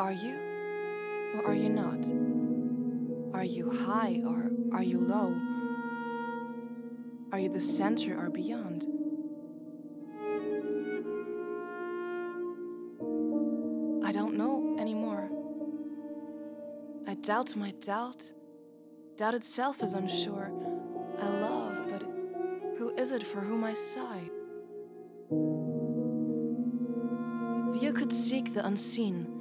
Are you, or are you not? Are you high, or are you low? Are you the center or beyond? I don't know anymore. I doubt my doubt. Doubt itself is unsure. I love, but who is it for whom I sigh? If you could seek the unseen,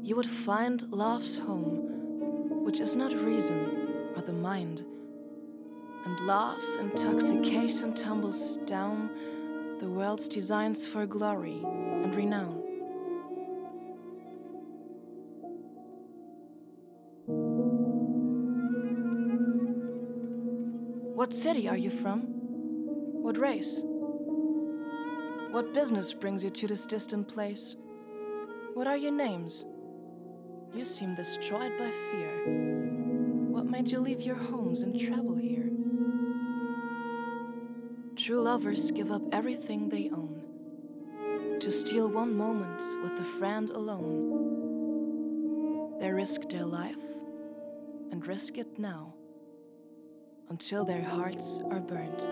you would find love's home, which is not reason or the mind. And love's intoxication tumbles down the world's designs for glory and renown. What city are you from? What race? What business brings you to this distant place? What are your names? You seem destroyed by fear. What made you leave your homes and travel here? True lovers give up everything they own to steal one moment with a friend alone. They risk their life and risk it now until their hearts are burnt.